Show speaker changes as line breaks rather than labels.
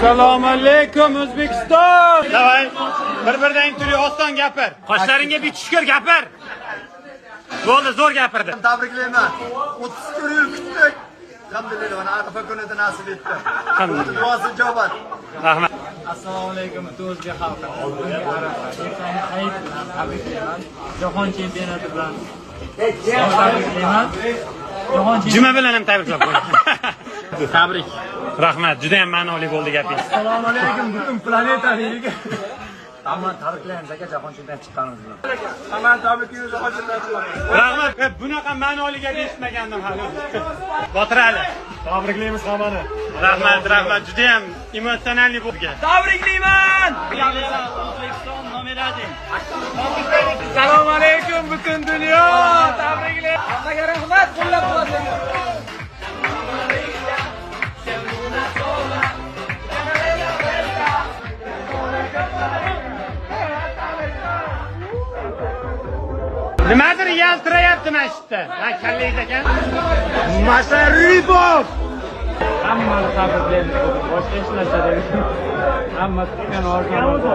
Assalomu alaykum O'zbekiston.
Davay, bir-biridan turli oson gapir. Qoshlaringga bitishkir gapir. Bo'ldi, zo'r gapirdi.
Tabriklayman. 30 yil kutdik. Alhamdulillah, mana Arafa kunida nasib etdi. Duosi ijobat.
Rahmat.
Assalomu alaykum o'zbek xalqi. Bugungi Arafa ertangi Hayit bilan tabriklayman. Jahon chempionati bilan tabriklayman.
Juma bilan ham tabriklab qo'ying.
Tabrik.
Rahmat, juda ham ma'noli bo'ldi gapingiz.
Assalomu alaykum butun planetariyaga. Hamma tabriklaymiz aka jahon chempionati chiqqanimiz bilan.
Hamma tabriklaymiz jahon chempionati.
Rahmat. Bunaqa ma'noli gap eshitmagandim hali. Botir Ali.
Tabriklaymiz hammani.
Rahmat, juda ham emotsional bo'lgan.
Tabriklayman. O'zbekiston nomer 1. Assalomu alaykum butun dunyo. Tabriklayman. Hammaga rahmat, qo'llab-quvvatlayman.
Nimadir yaltirayapti masjidda. Lan kallangiz ekan.
Masaripov. Hammani tabriklaymiz. Boshqa hech narsa demiz. Hamma kutgan orzu.